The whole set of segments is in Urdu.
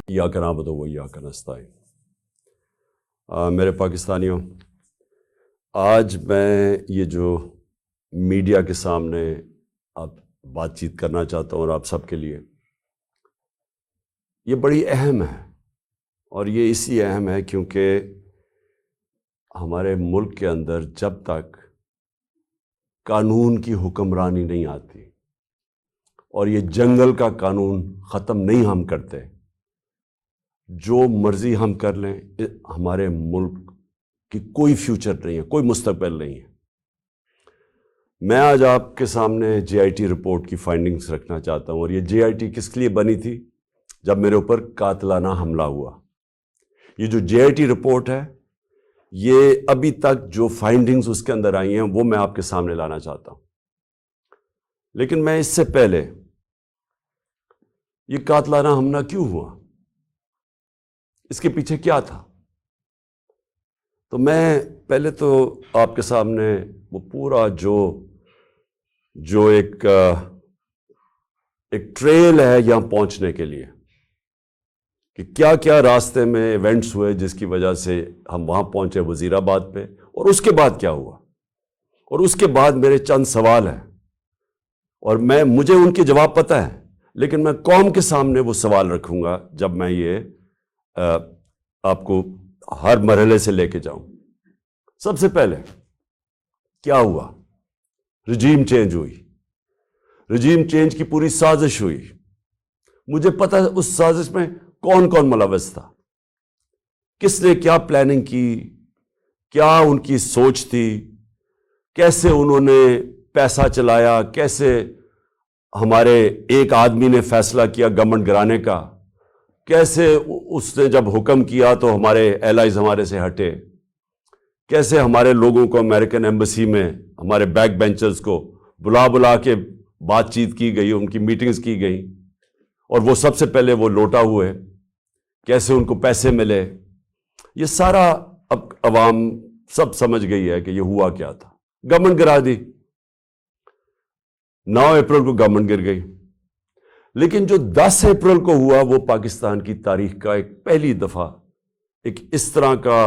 ایاک نعبد و ایاک نستعین۔ میرے پاکستانیوں، آج میں یہ جو میڈیا کے سامنے آپ بات چیت کرنا چاہتا ہوں اور آپ سب کے لیے، یہ بڑی اہم ہے، اور یہ اسی اہم ہے کیونکہ ہمارے ملک کے اندر جب تک قانون کی حکمرانی نہیں آتی اور یہ جنگل کا قانون ختم نہیں ہم کرتے، جو مرضی ہم کر لیں، ہمارے ملک کی کوئی فیوچر نہیں ہے، کوئی مستقبل نہیں ہے۔ میں آج آپ کے سامنے جے آئی ٹی رپورٹ کی فائنڈنگز رکھنا چاہتا ہوں، اور یہ جے آئی ٹی کس لیے بنی تھی؟ جب میرے اوپر قاتلانہ حملہ ہوا۔ یہ جو جے آئی ٹی رپورٹ ہے، یہ ابھی تک جو فائنڈنگز اس کے اندر آئی ہیں وہ میں آپ کے سامنے لانا چاہتا ہوں۔ لیکن میں اس سے پہلے، یہ قاتلانہ حملہ کیوں ہوا؟ اس کے پیچھے کیا تھا؟ تو میں پہلے تو آپ کے سامنے وہ پورا جو ایک ٹریل ہے یہاں پہنچنے کے لیے، کہ کیا کیا راستے میں ایونٹس ہوئے جس کی وجہ سے ہم وہاں پہنچے وزیر آباد پہ، اور اس کے بعد کیا ہوا، اور اس کے بعد میرے چند سوال ہیں، اور مجھے ان کے جواب پتہ ہے، لیکن میں قوم کے سامنے وہ سوال رکھوں گا جب میں یہ آپ کو ہر مرحلے سے لے کے جاؤں۔ سب سے پہلے کیا ہوا؟ رجیم چینج ہوئی، رجیم چینج کی پوری سازش ہوئی۔ مجھے پتہ ہے اس سازش میں کون کون ملوث تھا، کس نے کیا پلاننگ کی، کیا ان کی سوچ تھی، کیسے انہوں نے پیسہ چلایا، کیسے ہمارے ایک آدمی نے فیصلہ کیا گورنمنٹ گرانے کا، کیسے اس نے جب حکم کیا تو ہمارے ایلائز ہمارے سے ہٹے، کیسے ہمارے لوگوں کو امریکن ایمبیسی میں ہمارے بیک بینچرز کو بلا کے بات چیت کی گئی، ان کی میٹنگز کی گئیں، اور وہ سب سے پہلے وہ لوٹا ہوئے، کیسے ان کو پیسے ملے۔ یہ سارا اب عوام سب سمجھ گئی ہے کہ یہ ہوا کیا تھا۔ گورنمنٹ گرا دی، 9 اپریل کو گورنمنٹ گر گئی۔ لیکن جو 10 اپریل کو ہوا وہ پاکستان کی تاریخ کا ایک پہلی دفعہ ایک اس طرح کا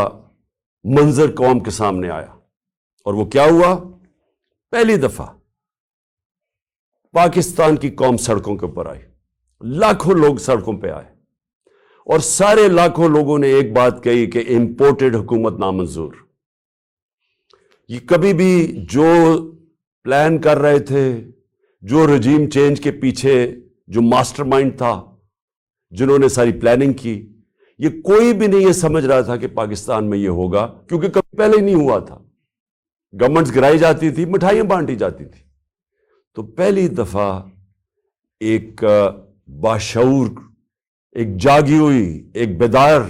منظر قوم کے سامنے آیا، اور وہ کیا ہوا؟ پہلی دفعہ پاکستان کی قوم سڑکوں کے اوپر آئی، لاکھوں لوگ سڑکوں پہ آئے، اور سارے لاکھوں لوگوں نے ایک بات کہی کہ امپورٹڈ حکومت نامنظور۔ یہ کبھی بھی جو پلان کر رہے تھے، جو رجیم چینج کے پیچھے جو ماسٹر مائنڈ تھا، جنہوں نے ساری پلاننگ کی، یہ کوئی بھی نہیں یہ سمجھ رہا تھا کہ پاکستان میں یہ ہوگا، کیونکہ کبھی پہلے ہی نہیں ہوا تھا۔ گورنمنٹس گرائی جاتی تھی، مٹھائیاں بانٹی جاتی تھی۔ تو پہلی دفعہ ایک باشعور، ایک جاگی ہوئی، ایک بیدار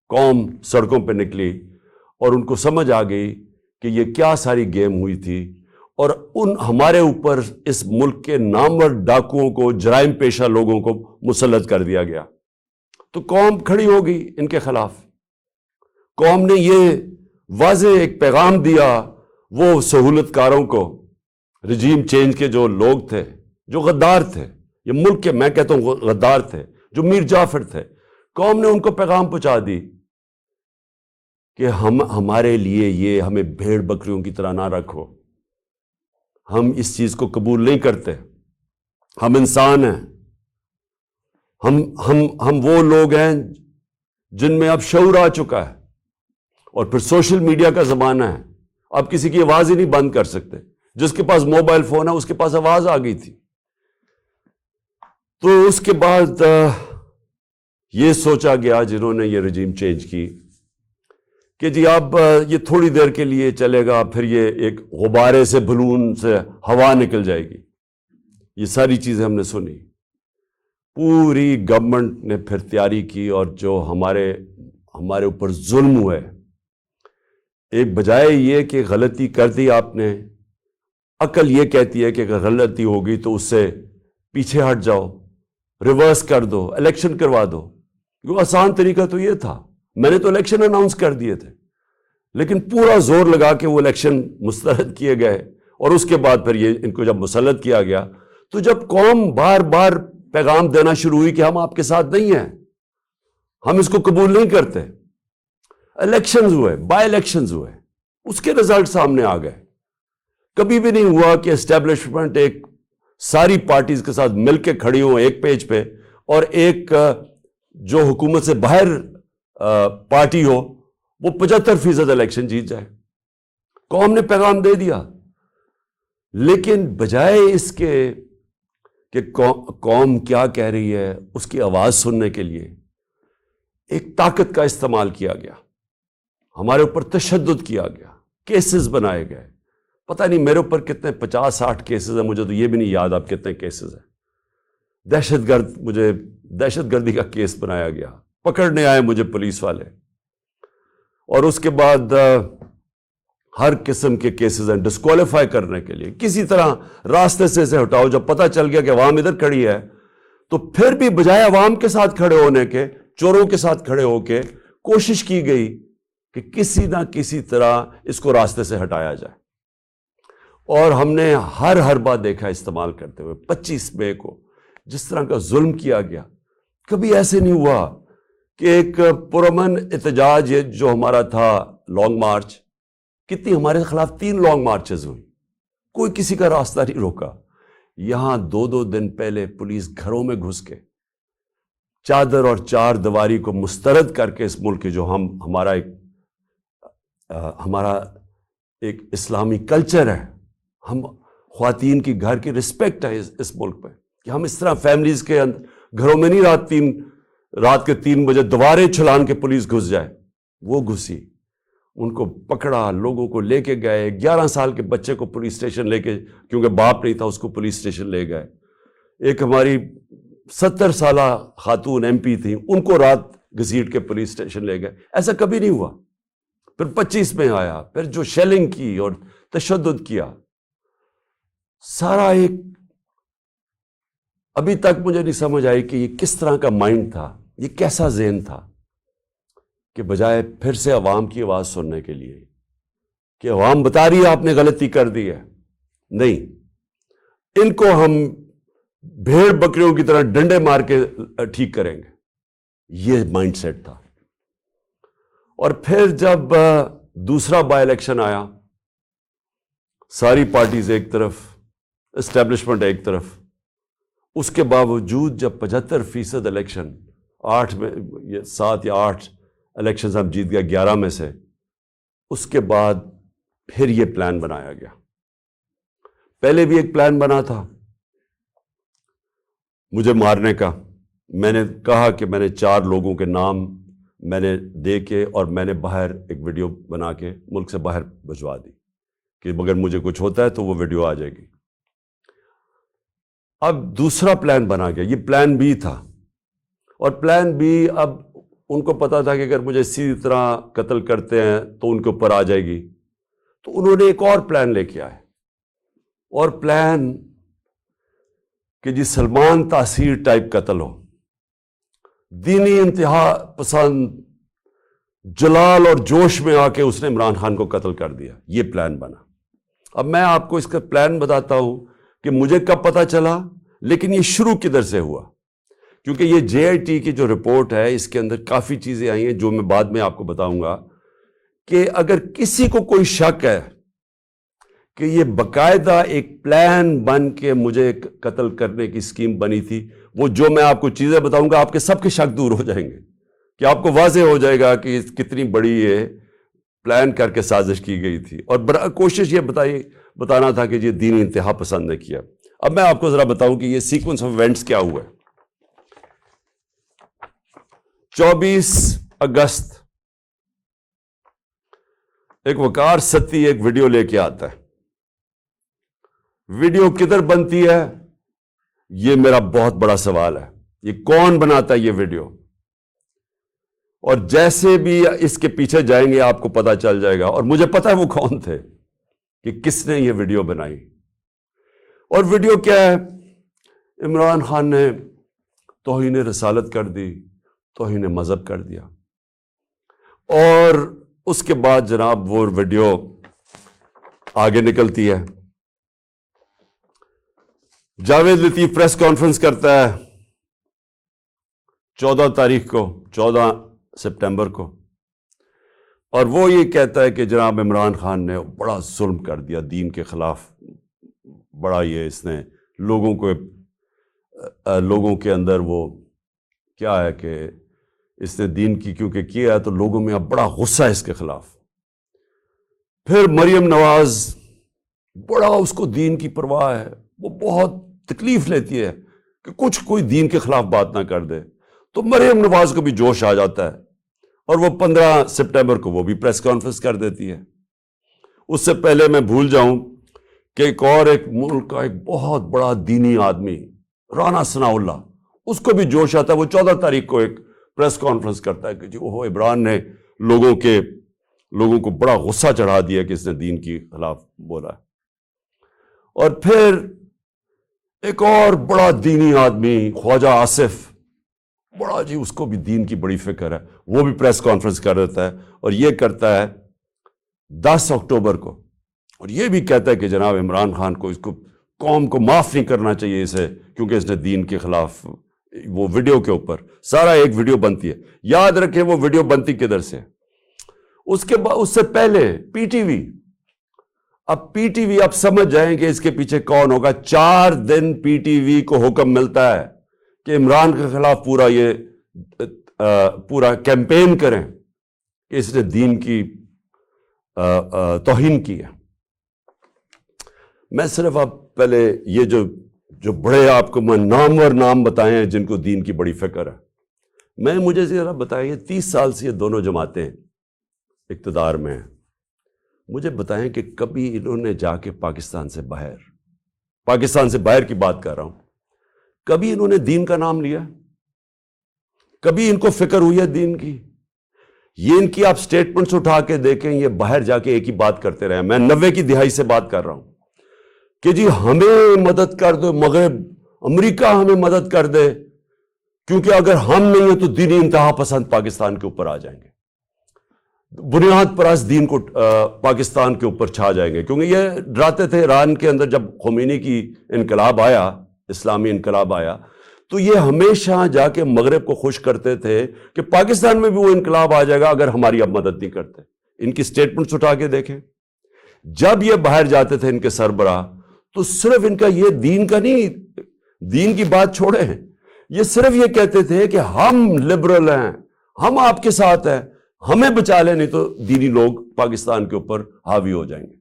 قوم سڑکوں پہ نکلی، اور ان کو سمجھ آ گئی کہ یہ کیا ساری گیم ہوئی تھی، اور ہمارے اوپر اس ملک کے نامور ڈاکوؤں کو، جرائم پیشہ لوگوں کو مسلط کر دیا گیا۔ تو قوم کھڑی ہو گئی ان کے خلاف۔ قوم نے یہ واضح ایک پیغام دیا وہ سہولت کاروں کو، رجیم چینج کے جو لوگ تھے، جو غدار تھے، یہ ملک کے میں کہتا ہوں غدار تھے، جو میر جعفر تھے، قوم نے ان کو پیغام پہنچا دی کہ ہمارے لیے یہ ہمیں بھیڑ بکریوں کی طرح نہ رکھو، ہم اس چیز کو قبول نہیں کرتے، ہم انسان ہیں، ہم وہ لوگ ہیں جن میں اب شعور آ چکا ہے، اور پھر سوشل میڈیا کا زمانہ ہے، اب کسی کی آواز ہی نہیں بند کر سکتے، جس کے پاس موبائل فون ہے اس کے پاس آواز آ گئی تھی۔ تو اس کے بعد یہ سوچا گیا، جنہوں نے یہ رجیم چینج کی، کہ جی اب یہ تھوڑی دیر کے لیے چلے گا، پھر یہ ایک غبارے سے، بلون سے ہوا نکل جائے گی۔ یہ ساری چیزیں ہم نے سنی، پوری گورنمنٹ نے پھر تیاری کی، اور جو ہمارے اوپر ظلم ہوئے، ایک بجائے یہ کہ غلطی کر دی آپ نے، عقل یہ کہتی ہے کہ اگر غلطی ہوگی تو اس سے پیچھے ہٹ جاؤ، ریورس کر دو، الیکشن کروا دو۔ آسان طریقہ تو یہ تھا، میں نے تو الیکشن اناؤنس کر دیے تھے، لیکن پورا زور لگا کے وہ الیکشن مسترد کیے گئے، اور اس کے بعد پھر یہ ان کو جب مسلط کیا گیا، تو جب قوم بار بار پیغام دینا شروع ہوئی کہ ہم آپ کے ساتھ نہیں ہیں، ہم اس کو قبول نہیں کرتے، الیکشنز ہوئے، بائی الیکشنز ہوئے، اس کے رزلٹ سامنے آ گئے۔ کبھی بھی نہیں ہوا کہ اسٹیبلشمنٹ ایک ساری پارٹیز کے ساتھ مل کے کھڑی ہوں ایک پیج پہ، اور ایک جو حکومت سے باہر پارٹی ہو وہ 75% الیکشن جیت جائے۔ قوم نے پیغام دے دیا، لیکن بجائے اس کے کہ قوم کیا کہہ رہی ہے اس کی آواز سننے کے لیے، ایک طاقت کا استعمال کیا گیا، ہمارے اوپر تشدد کیا گیا، کیسز بنائے گئے۔ پتہ نہیں میرے اوپر کتنے 50-60 کیسز ہیں، مجھے تو یہ بھی نہیں یاد اب کتنے کیسز ہیں۔ مجھے دہشت گردی کا کیس بنایا گیا، پکڑنے آئے مجھے پولیس والے، اور اس کے بعد ہر قسم کے کیسز ہیں ڈسکوالیفائی کرنے کے لیے، کسی طرح راستے سے اسے ہٹاؤ۔ جب پتہ چل گیا کہ عوام ادھر کھڑی ہے، تو پھر بھی بجائے عوام کے ساتھ کھڑے ہونے کے، چوروں کے ساتھ کھڑے ہو کے کوشش کی گئی کہ کسی نہ کسی طرح اس کو راستے سے ہٹایا جائے، اور ہم نے ہر بات دیکھا استعمال کرتے ہوئے۔ 25 مئی کو جس طرح کا ظلم کیا گیا، کبھی ایسے نہیں ہوا کہ ایک پرامن احتجاج جو ہمارا تھا لانگ مارچ، کتنی ہمارے خلاف 3 لانگ مارچز ہوئی، کوئی کسی کا راستہ نہیں روکا۔ یہاں 2 دن پہلے پولیس گھروں میں گھس کے چادر اور 4 دیواری کو مسترد کر کے اس ملک کی جو ہمارا ایک اسلامی کلچر ہے، ہم خواتین کی گھر کی رسپیکٹ ہے اس ملک پہ، کہ ہم اس طرح فیملیز کے گھروں میں نہیں رات کے 3 بجے دیواریں چھلان کے پولیس گھس جائے۔ وہ گھسی، ان کو پکڑا، لوگوں کو لے کے گئے، 11 سال کے بچے کو پولیس اسٹیشن لے کے، کیونکہ باپ نہیں تھا اس کو پولیس اسٹیشن لے گئے۔ ایک ہماری 70 سالہ خاتون MP تھی، ان کو رات گھسیٹ کے پولیس اسٹیشن لے گئے۔ ایسا کبھی نہیں ہوا۔ پھر 25 میں آیا، پھر جو شیلنگ کی اور تشدد کیا، سارا ایک ابھی تک مجھے نہیں سمجھ آئی کہ یہ کس طرح کا مائنڈ تھا، یہ کیسا ذہن تھا، کہ بجائے پھر سے عوام کی آواز سننے کے لیے کہ عوام بتا رہی ہے آپ نے غلطی کر دی ہے، نہیں، ان کو ہم بھیڑ بکریوں کی طرح ڈنڈے مار کے ٹھیک کریں گے، یہ مائنڈ سیٹ تھا۔ اور پھر جب دوسرا بائی الیکشن آیا، ساری پارٹیز ایک طرف، اسٹیبلشمنٹ ایک طرف، اس کے باوجود جب 75% الیکشن، 7 یا 8 الیکشنز ہم جیت گیا 11 میں سے، اس کے بعد پھر یہ پلان بنایا گیا۔ پہلے بھی ایک پلان بنا تھا مجھے مارنے کا، میں نے کہا کہ میں نے 4 لوگوں کے نام میں نے دے کے، اور میں نے باہر ایک ویڈیو بنا کے ملک سے باہر بھجوا دی کہ اگر مجھے کچھ ہوتا ہے تو وہ ویڈیو آ جائے گی۔ اب دوسرا پلان بنا گیا، یہ پلان بی تھا، اور پلان بی اب ان کو پتا تھا کہ اگر مجھے اسی طرح قتل کرتے ہیں تو ان کے اوپر آ جائے گی، تو انہوں نے ایک اور پلان لے کے آئے، اور پلان کہ جی سلمان تاثیر ٹائپ قتل ہو، دینی انتہا پسند جلال اور جوش میں آ کے اس نے عمران خان کو قتل کر دیا، یہ پلان بنا۔ اب میں آپ کو اس کا پلان بتاتا ہوں کہ مجھے کب پتا چلا، لیکن یہ شروع کدھر سے ہوا، کیونکہ یہ JIT کی جو رپورٹ ہے اس کے اندر کافی چیزیں آئی ہیں جو میں بعد میں آپ کو بتاؤں گا، کہ اگر کسی کو کوئی شک ہے کہ یہ باقاعدہ ایک پلان بن کے مجھے قتل کرنے کی اسکیم بنی تھی، وہ جو میں آپ کو چیزیں بتاؤں گا آپ کے سب کے شک دور ہو جائیں گے، کہ آپ کو واضح ہو جائے گا کہ کتنی بڑی یہ پلان کر کے سازش کی گئی تھی، اور کوشش یہ بتانا تھا کہ یہ دینی انتہا پسند نے کیا۔ اب میں آپ کو ذرا بتاؤں کہ یہ سیکوینس آف ایونٹس کیا ہوا ہے۔ 24 اگست ایک وقار ستی ایک ویڈیو لے کے آتا ہے۔ ویڈیو کدھر بنتی ہے یہ میرا بہت بڑا سوال ہے، یہ کون بناتا ہے یہ ویڈیو، اور جیسے بھی اس کے پیچھے جائیں گے آپ کو پتا چل جائے گا، اور مجھے پتا ہے وہ کون تھے، کہ کس نے یہ ویڈیو بنائی۔ اور ویڈیو کیا ہے؟ عمران خان نے توہین رسالت کر دی، توہین مذہب کر دیا، اور اس کے بعد جناب وہ ویڈیو آگے نکلتی ہے. جاوید لطیف پریس کانفرنس کرتا ہے 14 تاریخ کو، 14 سپٹمبر کو، اور وہ یہ کہتا ہے کہ جناب عمران خان نے بڑا ظلم کر دیا دین کے خلاف، بڑا یہ اس نے لوگوں کے اندر وہ کیا ہے کہ اس نے دین کی کیونکہ کیا ہے تو لوگوں میں اب بڑا غصہ ہے اس کے خلاف. پھر مریم نواز، بڑا اس کو دین کی پرواہ ہے، وہ بہت تکلیف لیتی ہے کہ کوئی دین کے خلاف بات نہ کر دے، تو مریم نواز کو بھی جوش آ جاتا ہے اور وہ 15 سپٹمبر کو وہ بھی پریس کانفرنس کر دیتی ہے. اس سے پہلے میں بھول جاؤں کہ ایک ملک کا ایک بہت بڑا دینی آدمی رانا ثناء اللہ، اس کو بھی جوش آتا ہے. وہ 14 تاریخ کو ایک پریس کانفرنس کرتا ہے کہ جی وہ عمران نے لوگوں کو بڑا غصہ چڑھا دیا کہ اس نے دین کے خلاف بولا. اور پھر ایک اور بڑا دینی آدمی خواجہ آصف، بڑا جی اس کو بھی دین کی بڑی فکر ہے، وہ بھی پریس کانفرنس کر دیتا ہے، اور یہ کرتا ہے 10 اکتوبر کو، اور یہ بھی کہتا ہے کہ جناب عمران خان کو قوم کو معاف نہیں کرنا چاہیے اسے کیونکہ اس نے دین کے خلاف. وہ ویڈیو کے اوپر سارا ایک ویڈیو بنتی ہے. یاد رکھیں وہ ویڈیو بنتی کدھر سے، اس سے پہلے پی ٹی وی. اب پی ٹی وی، اب سمجھ جائیں کہ اس کے پیچھے کون ہوگا. 4 دن پی ٹی وی کو حکم ملتا ہے کہ عمران کے خلاف پورا کیمپین کریں کہ اس نے دین کی توہین کی ہے. میں صرف اب پہلے یہ جو بڑے آپ کو میں نامور نام بتائے ہیں جن کو دین کی بڑی فکر ہے، مجھے ذرا بتائیں، 30 سال سے یہ دونوں جماعتیں اقتدار میں ہیں، مجھے بتائیں کہ کبھی انہوں نے جا کے پاکستان سے باہر کی بات کر رہا ہوں، کبھی انہوں نے دین کا نام لیا؟ کبھی ان کو فکر ہوئی ہے دین کی؟ یہ ان کی آپ سٹیٹمنٹس اٹھا کے دیکھیں، یہ باہر جا کے ایک ہی بات کرتے رہے. میں 90 کی دہائی سے بات کر رہا ہوں کہ جی ہمیں مدد کر دو، مغرب امریکہ ہمیں مدد کر دے، کیونکہ اگر ہم نہیں ہیں تو دینی انتہا پسند پاکستان کے اوپر آ جائیں گے، بنیاد پرست دین کو پاکستان کے اوپر چھا جائیں گے. کیونکہ یہ ڈراتے تھے ایران کے اندر جب خمینی کی انقلاب آیا، اسلامی انقلاب آیا، تو یہ ہمیشہ جا کے مغرب کو خوش کرتے تھے کہ پاکستان میں بھی وہ انقلاب آ جائے گا اگر ہماری اب مدد نہیں کرتے. ان کی سٹیٹمنٹس اٹھا کے دیکھیں، جب یہ باہر جاتے تھے ان کے سربراہ، تو صرف ان کا یہ دین کا نہیں، دین کی بات چھوڑیں، یہ صرف یہ کہتے تھے کہ ہم لبرل ہیں، ہم آپ کے ساتھ ہیں، ہمیں بچا لیں نہیں تو دینی لوگ پاکستان کے اوپر حاوی ہو جائیں گے.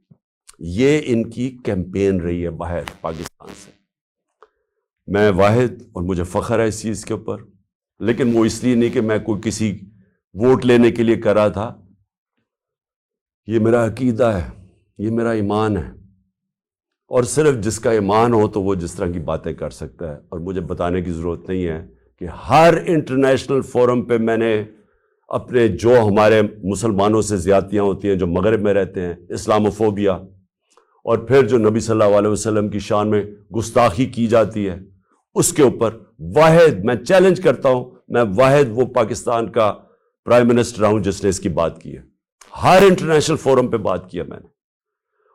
یہ ان کی کیمپین رہی ہے باہر پاکستان سے. میں واحد، اور مجھے فخر ہے اس چیز کے اوپر، لیکن وہ اس لیے نہیں کہ میں کوئی کسی ووٹ لینے کے لیے کر رہا تھا. یہ میرا عقیدہ ہے، یہ میرا ایمان ہے، اور صرف جس کا ایمان ہو تو وہ جس طرح کی باتیں کر سکتا ہے. اور مجھے بتانے کی ضرورت نہیں ہے کہ ہر انٹرنیشنل فورم پہ میں نے اپنے جو ہمارے مسلمانوں سے زیادتیاں ہوتی ہیں جو مغرب میں رہتے ہیں، اسلاموفوبیا، اور پھر جو نبی صلی اللہ علیہ وسلم کی شان میں گستاخی کی جاتی ہے، اس کے اوپر واحد میں چیلنج کرتا ہوں، میں واحد وہ پاکستان کا پرائم منسٹر ہوں جس نے اس کی بات کی ہے. ہر انٹرنیشنل فورم پہ بات کی ہے میں نے.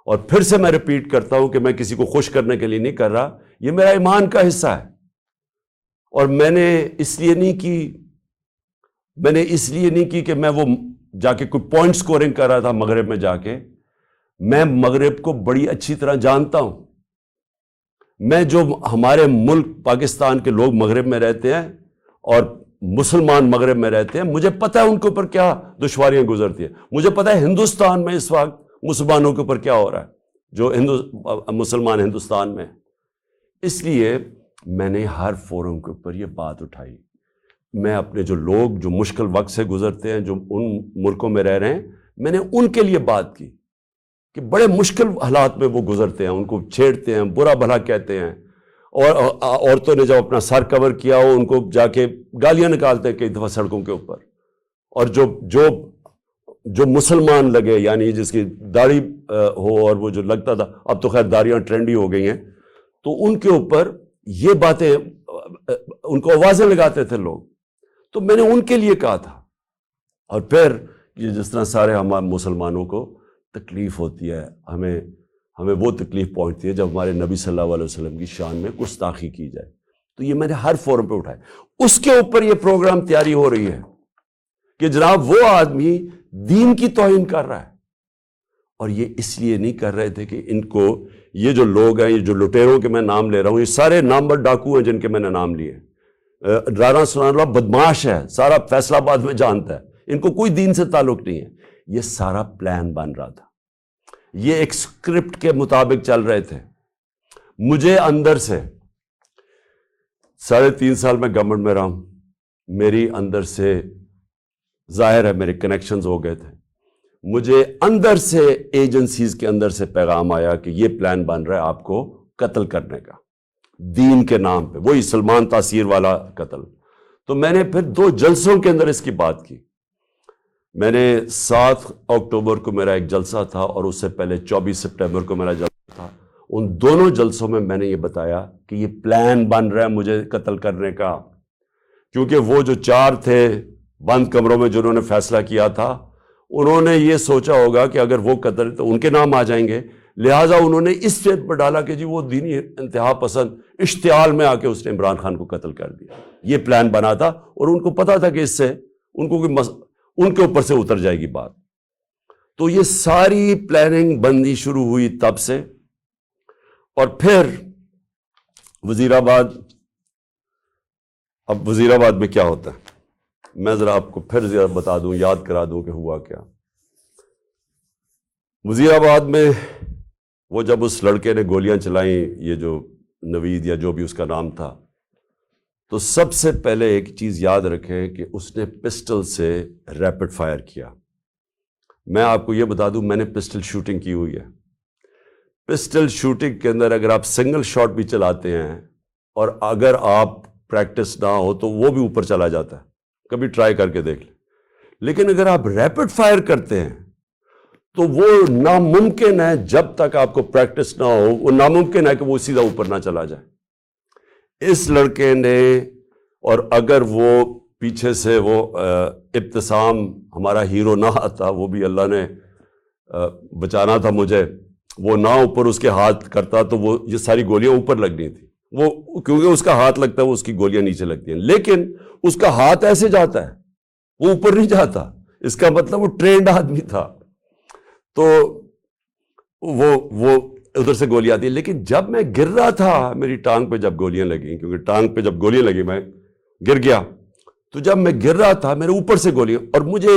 اور پھر سے میں ریپیٹ کرتا ہوں کہ میں کسی کو خوش کرنے کے لیے نہیں کر رہا، یہ میرا ایمان کا حصہ ہے. اور میں نے اس لیے نہیں کی کہ میں وہ جا کے کوئی پوائنٹ سکورنگ کر رہا تھا مغرب میں جا کے. میں مغرب کو بڑی اچھی طرح جانتا ہوں. میں جو ہمارے ملک پاکستان کے لوگ مغرب میں رہتے ہیں اور مسلمان مغرب میں رہتے ہیں، مجھے پتہ ہے ان کے اوپر کیا دشواریاں گزرتی ہیں. مجھے پتہ ہے ہندوستان میں اس وقت مسلمانوں کے اوپر کیا ہو رہا ہے جو مسلمان ہندوستان میں. اس لیے میں نے ہر فورم کے اوپر یہ بات اٹھائی. میں اپنے جو لوگ جو مشکل وقت سے گزرتے ہیں، جو ان ملکوں میں رہ رہے ہیں، میں نے ان کے لیے بات کی کہ بڑے مشکل حالات میں وہ گزرتے ہیں، ان کو چھیڑتے ہیں، برا بھلا کہتے ہیں، اور عورتوں نے جب اپنا سر کور کیا ہو ان کو جا کے گالیاں نکالتے ہیں کئی دفعہ سڑکوں کے اوپر. اور جو مسلمان لگے، یعنی جس کی داڑھی ہو، اور وہ جو لگتا تھا، اب تو خیر داڑیاں ٹرینڈی ہو گئی ہیں، تو ان کے اوپر یہ باتیں ان کو آوازیں لگاتے تھے لوگ. تو میں نے ان کے لیے کہا تھا. اور پھر کہ جس طرح سارے ہمارے مسلمانوں کو تکلیف ہوتی ہے، ہمیں وہ تکلیف پہنچتی ہے جب ہمارے نبی صلی اللہ علیہ وسلم کی شان میں گستاخی کی جائے، تو یہ میں نے ہر فورم پہ اٹھایا۔ اس کے اوپر یہ پروگرام تیاری ہو رہی ہے کہ جناب وہ آدمی دین کی توہین کر رہا ہے، اور یہ اس لیے نہیں کر رہے تھے کہ ان کو یہ جو لوگ ہیں، یہ جو لٹیروں کے میں نام لے رہا ہوں، یہ سارے نامور ڈاکو ہیں جن کے میں نے نام لیے، رانا ثناءاللہ بدماش ہے، سارا فیصل آباد میں جانتا ہے، ان کو کوئی دین سے تعلق نہیں ہے۔ یہ سارا پلان بن رہا تھا، یہ ایک سکرپٹ کے مطابق چل رہے تھے۔ مجھے اندر سے 3.5 سال میں گورنمنٹ میں رہا ہوں، میری اندر سے ظاہر ہے میرے کنیکشنز ہو گئے تھے، مجھے اندر سے ایجنسیز کے اندر سے پیغام آیا کہ یہ پلان بن رہا ہے آپ کو قتل کرنے کا، دین کے نام پہ، وہی سلمان تاثیر والا قتل۔ تو میں نے پھر 2 جلسوں کے اندر اس کی بات کی۔ میں نے 7 اکتوبر کو میرا ایک جلسہ تھا، اور اس سے پہلے 24 سپٹمبر کو میرا جلسہ تھا۔ ان دونوں جلسوں میں نے یہ بتایا کہ یہ پلان بن رہا ہے مجھے قتل کرنے کا، کیونکہ وہ جو 4 تھے بند کمروں میں جنہوں نے فیصلہ کیا تھا، انہوں نے یہ سوچا ہوگا کہ اگر وہ قتل تو ان کے نام آ جائیں گے، لہٰذا انہوں نے اس فیت پر ڈالا کہ جی وہ دینی انتہا پسند اشتعال میں آ کے اس نے عمران خان کو قتل کر دیا۔ یہ پلان بنا تھا، اور ان کو پتا تھا کہ اس سے ان کو ان کے اوپر سے اتر جائے گی بات۔ تو یہ ساری پلاننگ بندی شروع ہوئی تب سے، اور پھر وزیر آباد، اب وزیر آباد میں کیا ہوتا ہے میں ذرا آپ کو پھر زیادہ بتا دوں، یاد کرا دوں کہ ہوا کیا۔ وزیر آباد میں وہ جب اس لڑکے نے گولیاں چلائیں، یہ جو نوید یا جو بھی اس کا نام تھا، تو سب سے پہلے ایک چیز یاد رکھیں کہ اس نے پسٹل سے ریپڈ فائر کیا۔ میں آپ کو یہ بتا دوں میں نے پسٹل شوٹنگ کی ہوئی ہے۔ پسٹل شوٹنگ کے اندر اگر آپ سنگل شاٹ بھی چلاتے ہیں اور اگر آپ پریکٹس نہ ہو تو وہ بھی اوپر چلا جاتا ہے، کبھی ٹرائی کر کے دیکھ لیں۔ لیکن اگر آپ ریپڈ فائر کرتے ہیں تو وہ ناممکن ہے، جب تک آپ کو پریکٹس نہ ہو وہ ناممکن ہے کہ وہ سیدھا اوپر نہ چلا جائے۔ اس لڑکے نے، اور اگر وہ پیچھے سے وہ ابتسام ہمارا ہیرو نہ آتا، وہ بھی اللہ نے بچانا تھا مجھے، وہ نہ اوپر اس کے ہاتھ کرتا تو وہ یہ ساری گولیاں اوپر لگنی تھی، وہ کیونکہ اس کا ہاتھ لگتا ہے وہ اس کی گولیاں نیچے لگتی ہیں، لیکن اس کا ہاتھ ایسے جاتا ہے وہ اوپر نہیں جاتا، اس کا مطلب وہ ٹرینڈ آدمی تھا، تو وہ ادھر سے گولی آتی ہے۔ لیکن جب میں گر رہا تھا، میری ٹانگ پہ جب گولیاں لگیں، کیونکہ ٹانگ پہ جب گولیاں لگی میں گر گیا، تو جب میں گر رہا تھا میرے اوپر سے گولیاں، اور مجھے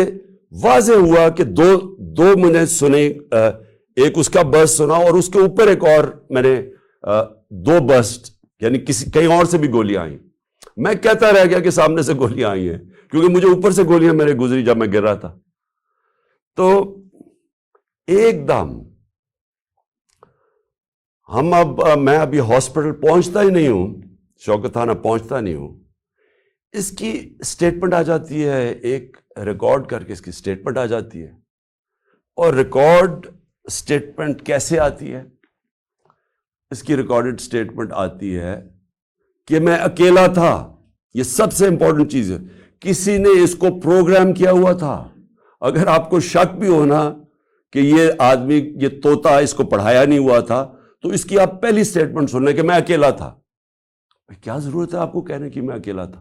واضح ہوا کہ دو میں نے سنے، ایک اس کا برسٹ سنا اور اس کے اوپر ایک اور میں نے 2 برسٹ، یعنی کہیں اور سے بھی گولیاں آئیں۔ میں کہتا رہ گیا کہ سامنے سے گولیاں آئی ہیں، کیونکہ مجھے اوپر سے گولیاں میرے گزری جب میں گر رہا تھا۔ تو ایک دم میں ابھی ہاسپٹل پہنچتا ہی نہیں ہوں، شوکت تھانہ پہنچتا نہیں ہوں، اس کی سٹیٹمنٹ آ جاتی ہے، ایک ریکارڈ کر کے اس کی سٹیٹمنٹ آ جاتی ہے۔ اور ریکارڈ سٹیٹمنٹ کیسے آتی ہے؟ اس کی ریکارڈڈ سٹیٹمنٹ آتی ہے کہ میں اکیلا تھا، یہ سب سے امپورٹنٹ چیز ہے، کسی نے اس کو پروگرام کیا ہوا تھا۔ اگر آپ کو شک بھی ہونا کہ یہ آدمی، یہ طوطا اس کو پڑھایا نہیں ہوا تھا، تو اس کی آپ پہلی سٹیٹمنٹ سن لیں کہ میں اکیلا تھا۔ کیا ضرورت ہے آپ کو کہنے کی میں اکیلا تھا؟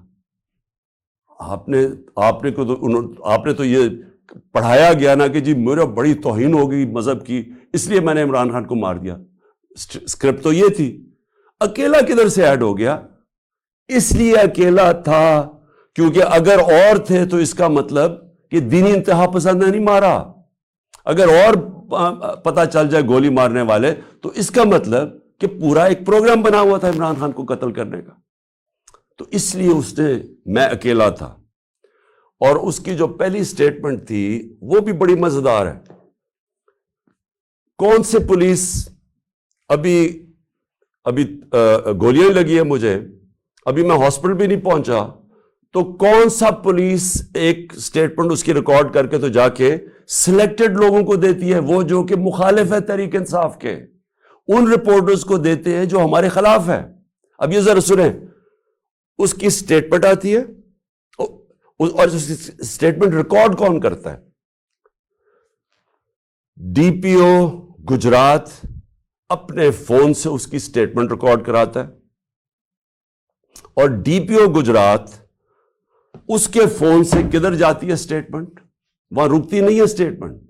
آپ نے تو یہ پڑھایا گیا نا کہ جی میرا بڑی توہین ہو گئی مذہب کی، اس لیے میں نے عمران خان کو مار دیا۔ اسکرپٹ تو یہ تھی۔ اکیلا کدھر سے ایڈ ہو گیا؟ اس لیے اکیلا تھا کیونکہ اگر اور تھے تو اس کا مطلب کہ دینی انتہا پسند نے نہیں مارا۔ اگر اور پتہ چل جائے گولی مارنے والے، تو اس کا مطلب کہ پورا ایک پروگرام بنا ہوا تھا عمران خان کو قتل کرنے کا۔ تو اس لیے اس نے میں اکیلا تھا۔ اور اس کی جو پہلی سٹیٹمنٹ تھی وہ بھی بڑی مزیدار ہے۔ کون سے پولیس، ابھی گولیاں لگی ہے مجھے، ابھی میں ہاسپٹل بھی نہیں پہنچا، تو کون سا پولیس ایک سٹیٹمنٹ اس کی ریکارڈ کر کے تو جا کے سلیکٹڈ لوگوں کو دیتی ہے، وہ جو کہ مخالف ہے تحریک انصاف کے، ان رپورٹرز کو دیتے ہیں جو ہمارے خلاف ہے۔ اب یہ ذرا سنیں، اس کی سٹیٹمنٹ آتی ہے، اور سٹیٹمنٹ ریکارڈ کون کرتا ہے؟ ڈی پی او گجرات اپنے فون سے اس کی سٹیٹمنٹ ریکارڈ کراتا ہے اور ڈی پی او گجرات اس کے فون سے کدھر جاتی ہے سٹیٹمنٹ؟ وہاں رکتی نہیں ہے سٹیٹمنٹ.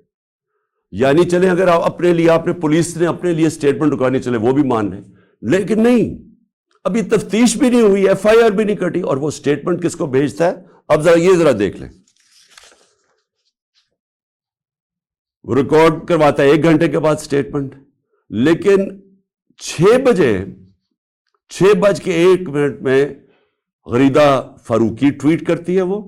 یعنی چلیں اگر آپ اپنے لیے آپ نے پولیس نے اپنے لیے سٹیٹمنٹ رکانی چلے وہ بھی مان لیں, لیکن نہیں, ابھی تفتیش بھی نہیں ہوئی, ایف آئی آر بھی نہیں کٹی, اور وہ سٹیٹمنٹ کس کو بھیجتا ہے؟ اب ذرا دیکھ لیں. وہ ریکارڈ کرواتا ہے 1 گھنٹے کے بعد سٹیٹمنٹ, لیکن 6:01 میں غریدہ فاروقی ٹویٹ کرتی ہے. وہ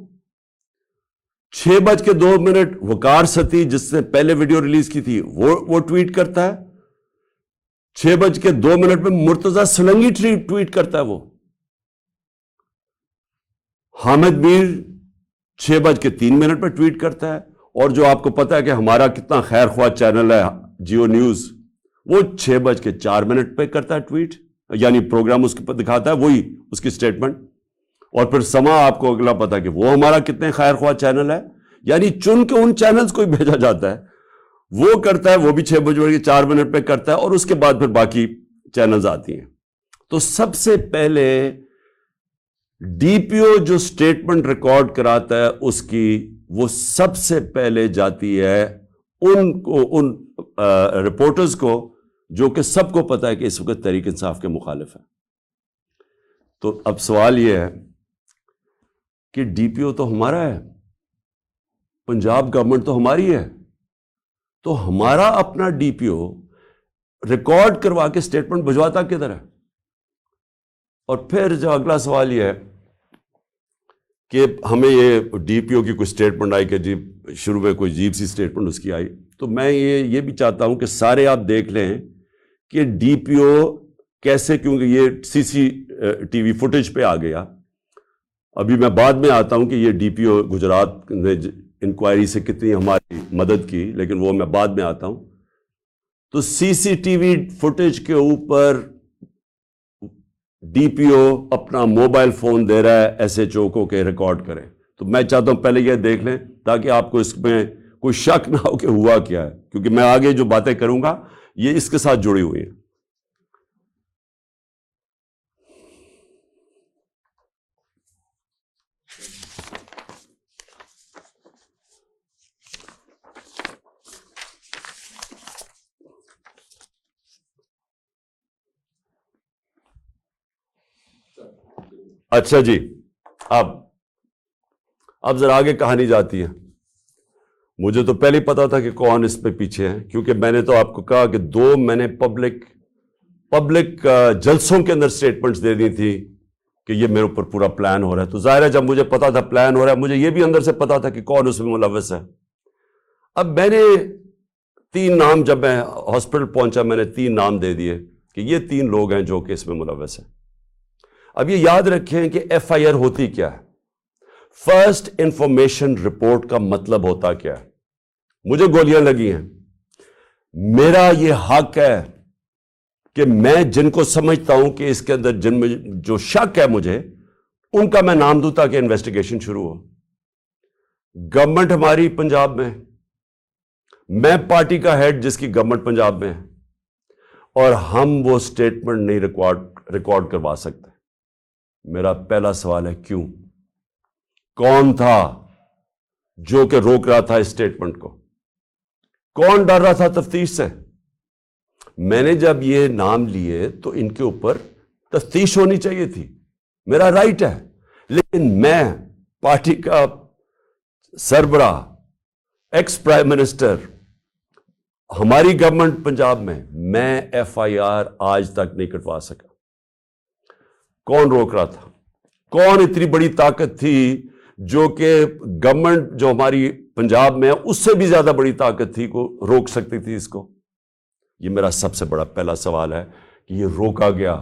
6:02 وقار ستی جس نے پہلے ویڈیو ریلیز کی تھی وہ ٹویٹ کرتا ہے. 6:02 میں مرتضی سلنگی ٹویٹ کرتا ہے. وہ حامد میر 6:03 پہ ٹویٹ کرتا ہے. اور جو آپ کو پتا ہے کہ ہمارا کتنا خیر خواہ چینل ہے جیو نیوز, وہ 6:04 پہ کرتا ہے ٹویٹ, یعنی پروگرام اس کے دکھاتا ہے وہی اس کی سٹیٹمنٹ. اور پھر سما آپ کو اگلا پتا کہ وہ ہمارا کتنے خیر خواہ چینل ہے, یعنی چن کے ان چینلز کو ہی بھیجا جاتا ہے. وہ کرتا ہے, وہ بھی 6:04 پہ کرتا ہے, اور اس کے بعد پھر باقی چینلز آتی ہیں. تو سب سے پہلے ڈی پی او جو سٹیٹمنٹ ریکارڈ کراتا ہے اس کی, وہ سب سے پہلے جاتی ہے ان رپورٹرز کو جو کہ سب کو پتا ہے کہ اس وقت تحریک انصاف کے مخالف ہے. تو اب سوال یہ ہے کہ ڈی پی او تو ہمارا ہے, پنجاب گورنمنٹ تو ہماری ہے, تو ہمارا اپنا ڈی پی او ریکارڈ کروا کے سٹیٹمنٹ بھجواتا کدھر ہے؟ اور پھر جو اگلا سوال یہ ہے کہ ہمیں یہ ڈی پی او کی کوئی سٹیٹمنٹ آئی کہ جی شروع میں کوئی عجیب سی سٹیٹمنٹ اس کی آئی, تو میں یہ بھی چاہتا ہوں کہ سارے آپ دیکھ لیں کہ ڈی پی او کیسے, کیونکہ یہ سی سی ٹی وی فوٹیج پہ آ گیا. ابھی میں بعد میں آتا ہوں کہ یہ ڈی پی او گجرات نے انکوائری سے کتنی ہماری مدد کی, لیکن وہ میں بعد میں آتا ہوں. تو سی سی ٹی وی فوٹیج کے اوپر ڈی پی او اپنا موبائل فون دے رہا ہے ایس ایچ او کو کہ ریکارڈ کرے. تو میں چاہتا ہوں پہلے یہ دیکھ لیں تاکہ آپ کو اس میں کوئی شک نہ ہو کہ ہوا کیا ہے, کیونکہ میں آگے جو باتیں کروں گا یہ اس کے ساتھ جڑی ہوئی ہیں. اچھا جی, اب ذرا آگے کہانی جاتی ہے. مجھے تو پہلے ہی پتا تھا کہ کون اس پہ پیچھے ہے, کیونکہ میں نے تو آپ کو کہا کہ 2 میں نے پبلک جلسوں کے اندر سٹیٹمنٹس دے دی تھی کہ یہ میرے اوپر پورا پلان ہو رہا ہے. تو ظاہر ہے جب مجھے پتا تھا پلان ہو رہا ہے, مجھے یہ بھی اندر سے پتا تھا کہ کون اس میں ملوث ہے. اب میں نے 3 نام, جب میں ہاسپٹل پہنچا میں نے 3 نام دے دیے کہ یہ 3 لوگ ہیں جو کہ اس میں ملوث ہیں. اب یہ یاد رکھیں کہ ایف آئی آر ہوتی کیا ہے, فرسٹ انفارمیشن رپورٹ کا مطلب ہوتا کیا ہے. مجھے گولیاں لگی ہیں, میرا یہ حق ہے کہ میں جن کو سمجھتا ہوں کہ اس کے اندر جن میں جو شک ہے مجھے, ان کا میں نام دوں تاکہ انویسٹیگیشن شروع ہو. گورنمنٹ ہماری پنجاب میں, میں پارٹی کا ہیڈ جس کی گورنمنٹ پنجاب میں ہے, اور ہم وہ سٹیٹمنٹ نہیں ریکارڈ کروا سکتے. میرا پہلا سوال ہے کیوں؟ کون تھا جو کہ روک رہا تھا اس سٹیٹمنٹ کو؟ کون ڈر رہا تھا تفتیش سے؟ میں نے جب یہ نام لیے تو ان کے اوپر تفتیش ہونی چاہیے تھی, میرا رائٹ ہے, لیکن میں پارٹی کا سربراہ, ایکس پرائم منسٹر, ہماری گورنمنٹ پنجاب میں ایف آئی آر آج تک نہیں کٹوا سکا. کون روک رہا تھا؟ کون اتنی بڑی طاقت تھی جو کہ گورنمنٹ جو ہماری پنجاب میں ہے اس سے بھی زیادہ بڑی طاقت تھی کو روک سکتی تھی اس کو؟ یہ میرا سب سے بڑا پہلا سوال ہے کہ یہ روکا گیا,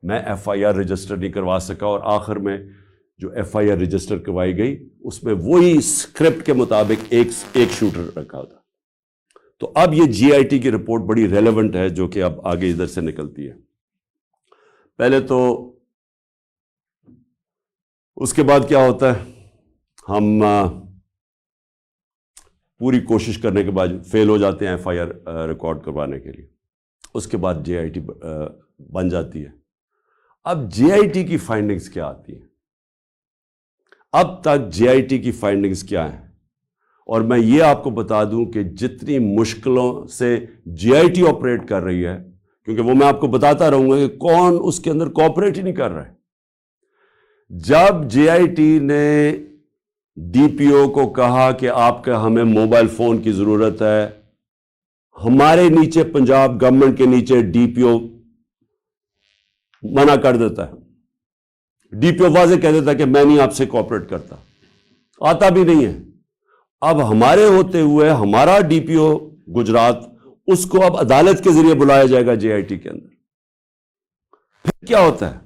میں ایف آئی آر رجسٹر نہیں کروا سکا, اور آخر میں جو ایف آئی آر رجسٹر کروائی گئی اس میں وہی اسکرپٹ کے مطابق ایک شوٹر رکھا تھا. تو اب یہ جی آئی ٹی کی رپورٹ بڑی ریلیونٹ ہے جو کہ اب آگے ادھر سے نکلتی ہے. پہلے تو اس کے بعد کیا ہوتا ہے, ہم پوری کوشش کرنے کے بعد فیل ہو جاتے ہیں ایف آئی آر ریکارڈ کروانے کے لیے. اس کے بعد جے آئی ٹی بن جاتی ہے. اب جے آئی ٹی کی فائنڈنگز کیا آتی ہیں؟ اب تک جے آئی ٹی کی فائنڈنگز کیا ہیں؟ اور میں یہ آپ کو بتا دوں کہ جتنی مشکلوں سے جے آئی ٹی آپریٹ کر رہی ہے، کیونکہ وہ میں آپ کو بتاتا رہوں گا کہ کون اس کے اندر کوآپریٹ ہی نہیں کر رہا ہے. جب جے آئی ٹی نے ڈی پی او کو کہا کہ آپ کا ہمیں موبائل فون کی ضرورت ہے، ہمارے نیچے پنجاب گورنمنٹ کے نیچے ڈی پی او منع کر دیتا ہے. ڈی پی او واضح کہہ دیتا ہے کہ میں نہیں آپ سے کوآپریٹ کرتا، آتا بھی نہیں ہے. اب ہمارے ہوتے ہوئے ہمارا ڈی پی او گجرات، اس کو اب عدالت کے ذریعے بلایا جائے گا جے آئی ٹی کے اندر. پھر کیا ہوتا ہے؟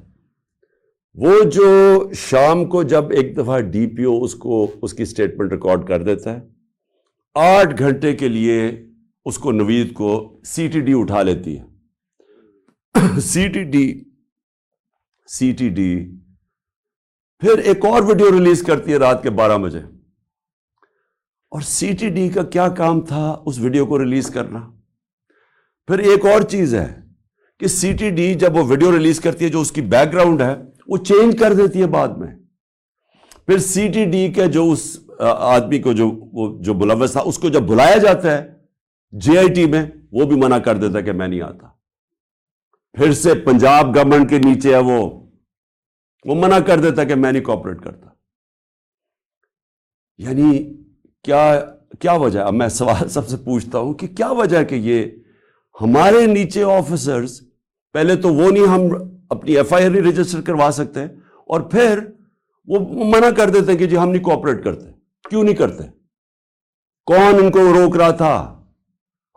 وہ جو شام کو جب ایک دفعہ ڈی پی او اس کی سٹیٹمنٹ ریکارڈ کر دیتا ہے، 8 گھنٹے کے لیے اس کو نوید کو سی ٹی ڈی اٹھا لیتی ہے. سی ٹی ڈی پھر ایک اور ویڈیو ریلیز کرتی ہے رات کے 12 بجے. اور سی ٹی ڈی کا کیا کام تھا اس ویڈیو کو ریلیز کرنا؟ پھر ایک اور چیز ہے کہ سی ٹی ڈی جب وہ ویڈیو ریلیز کرتی ہے، جو اس کی بیک گراؤنڈ ہے وہ چینج کر دیتی ہے بعد میں. پھر سی ٹی ڈی کے جو اس آدمی کو جو ملوث تھا، اس کو جب بلایا جاتا ہے جے آئی ٹی میں، وہ بھی منع کر دیتا ہے کہ میں نہیں آتا. پھر سے پنجاب گورنمنٹ کے نیچے ہے، وہ منع کر دیتا ہے کہ میں نہیں کوآپریٹ کرتا. یعنی کیا وجہ ہے؟ اب میں سوال سب سے پوچھتا ہوں کہ کیا وجہ ہے کہ یہ ہمارے نیچے آفیسرز، پہلے تو وہ نہیں، ہم اپنی ایف آئی آر نہیں رجسٹر کروا سکتے، اور پھر وہ منع کر دیتے ہیں کہ جی ہم نہیں کوآپریٹ کرتے. کیوں نہیں کرتے؟ کون ان کو روک رہا تھا؟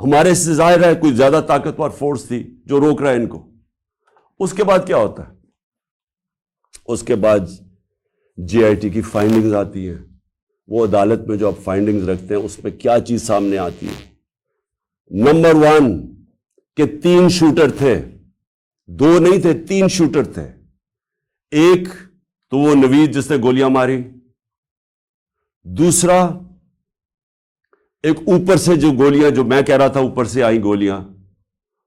ہمارے سے ظاہر ہے کوئی زیادہ طاقتور فورس تھی جو روک رہا ہے ان کو. اس کے بعد کیا ہوتا ہے؟ اس کے بعد جے آئی ٹی کی فائنڈنگز آتی ہیں. وہ عدالت میں جو آپ فائنڈنگز رکھتے ہیں، اس میں کیا چیز سامنے آتی ہے؟ نمبر 1 کہ 3 شوٹر تھے، 2 نہیں تھے، 3 شوٹر تھے. ایک تو وہ نوید جس نے گولیاں ماری، دوسرا ایک اوپر سے جو گولیاں، جو میں کہہ رہا تھا اوپر سے آئی گولیاں،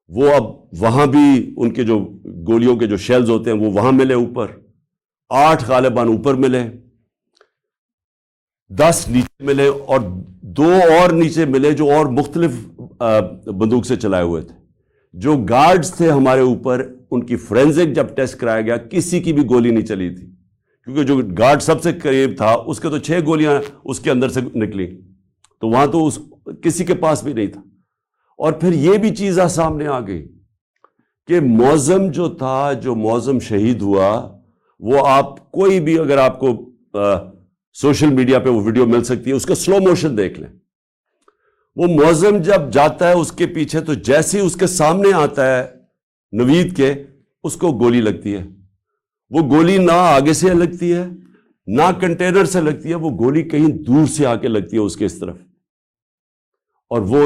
وہ اب وہاں بھی ان کے جو گولیوں کے جو شیلز ہوتے ہیں وہ وہاں ملے اوپر. 8 غالباً اوپر ملے، 10 نیچے ملے، اور 2 اور نیچے ملے جو اور مختلف بندوق سے چلائے ہوئے تھے. جو گارڈز تھے ہمارے اوپر، ان کی فورینزک جب ٹیسٹ کرایا گیا، کسی کی بھی گولی نہیں چلی تھی، کیونکہ جو گارڈ سب سے قریب تھا اس کے تو 6 گولیاں اس کے اندر سے نکلی، تو وہاں تو کسی کے پاس بھی نہیں تھا. اور پھر یہ بھی چیز سامنے آ گئی کہ معظم جو تھا، جو معظم شہید ہوا، وہ آپ کوئی بھی، اگر آپ کو سوشل میڈیا پہ وہ ویڈیو مل سکتی ہے، اس کا سلو موشن دیکھ لیں. وہ معظم جب جاتا ہے اس کے پیچھے، تو جیسے ہی اس کے سامنے آتا ہے نوید کے، اس کو گولی لگتی ہے. وہ گولی نہ آگے سے لگتی ہے نہ کنٹینر سے لگتی ہے، وہ گولی کہیں دور سے آ کے لگتی ہے اس کے اس طرف. اور وہ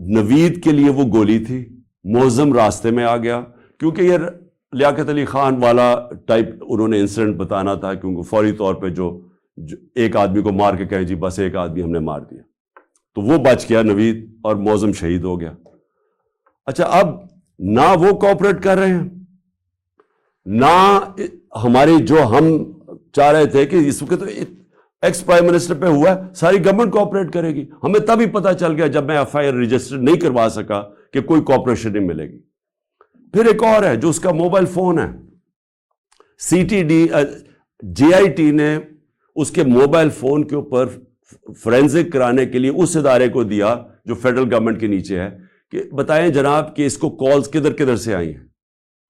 نوید کے لیے وہ گولی تھی. معظم راستے میں آ گیا، کیونکہ یہ لیاقت علی خان والا ٹائپ انہوں نے انسیڈنٹ بتانا تھا، کیونکہ فوری طور پہ جو ایک آدمی کو مار کے کہیں جی بس ایک آدمی ہم نے مار دیا، تو وہ بچ گیا نوید، اور معظم شہید ہو گیا. اچھا، اب نہ وہ کوآپریٹ کر رہے ہیں، نہ ہماری جو ہم چاہ رہے تھے کہ اس وقت تو ایکس پرائم منسٹر پہ ہوا ہے، ساری گورنمنٹ کوآپریٹ کرے گی. ہمیں تبھی پتہ چل گیا جب میں ایف آئی آر رجسٹر نہیں کروا سکا کہ کوئی کوآپریشن نہیں ملے گی. پھر ایک اور ہے جو اس کا موبائل فون ہے. C T D, J I T نے اس کے موبائل فون کے اوپر فورینزک کرانے کے لیے اس ادارے کو دیا جو فیڈرل گورنمنٹ کے نیچے ہے، کہ بتائیں جناب کہ اس کو کالز کدھر سے آئی ہیں.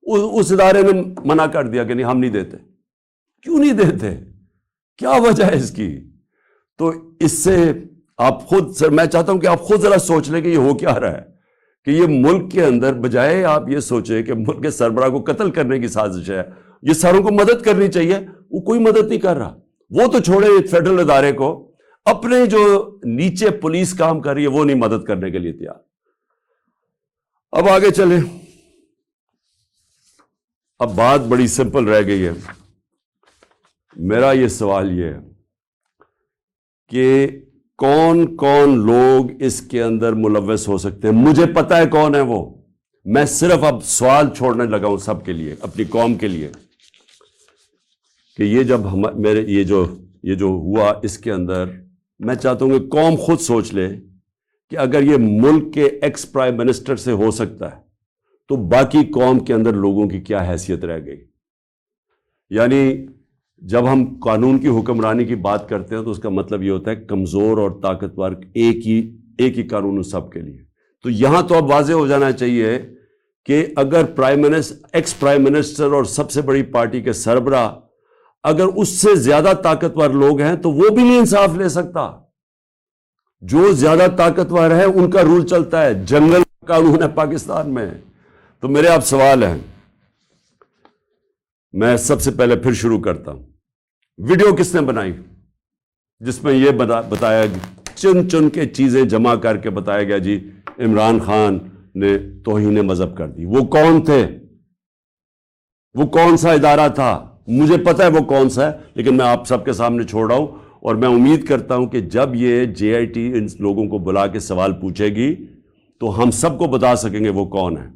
اس ادارے نے منع کر دیا کہ نہیں، ہم نہیں دیتے. کیوں نہیں دیتے؟ کیا وجہ ہے اس کی؟ تو اس سے آپ خود، سر میں چاہتا ہوں کہ آپ خود ذرا سوچ لیں کہ یہ ہو کیا رہا ہے، کہ یہ ملک کے اندر بجائے آپ یہ سوچیں کہ ملک کے سربراہ کو قتل کرنے کی سازش ہے، یہ ساروں کو مدد کرنی چاہیے، وہ کوئی مدد نہیں کر رہا. وہ تو چھوڑے فیڈرل ادارے کو، اپنے جو نیچے پولیس کام کر رہی ہے وہ نہیں مدد کرنے کے لیے تیار. اب آگے چلیں. اب بات بڑی سمپل رہ گئی ہے. میرا یہ سوال یہ ہے کہ کون کون لوگ اس کے اندر ملوث ہو سکتے ہیں، مجھے پتا ہے کون ہے وہ. میں صرف اب سوال چھوڑنے لگا ہوں سب کے لیے، اپنی قوم کے لیے، کہ یہ جب میرے یہ جو ہوا اس کے اندر میں چاہتا ہوں کہ قوم خود سوچ لے کہ اگر یہ ملک کے ایکس پرائم منسٹر سے ہو سکتا ہے تو باقی قوم کے اندر لوگوں کی کیا حیثیت رہ گئی. یعنی جب ہم قانون کی حکمرانی کی بات کرتے ہیں تو اس کا مطلب یہ ہوتا ہے کمزور اور طاقتور ایک ہی قانون سب کے لیے. تو یہاں تو اب واضح ہو جانا چاہیے کہ اگر ایکس پرائم منسٹر اور سب سے بڑی پارٹی کے سربراہ اگر اس سے زیادہ طاقتور لوگ ہیں تو وہ بھی نہیں انصاف لے سکتا. جو زیادہ طاقتور ہے ان کا رول چلتا ہے، جنگل قانون ہے پاکستان میں. تو میرے آپ سوال ہیں، میں سب سے پہلے پھر شروع کرتا ہوں. ویڈیو کس نے بنائی جس میں یہ بتایا، چن چن کے چیزیں جمع کر کے بتایا گیا جی عمران خان نے توہین مذہب کر دی؟ وہ کون تھے؟ وہ کون سا ادارہ تھا؟ مجھے پتا ہے وہ کون سا ہے، لیکن میں آپ سب کے سامنے چھوڑ رہا ہوں. اور میں امید کرتا ہوں کہ جب یہ جے آئی ٹی ان لوگوں کو بلا کے سوال پوچھے گی تو ہم سب کو بتا سکیں گے وہ کون ہے.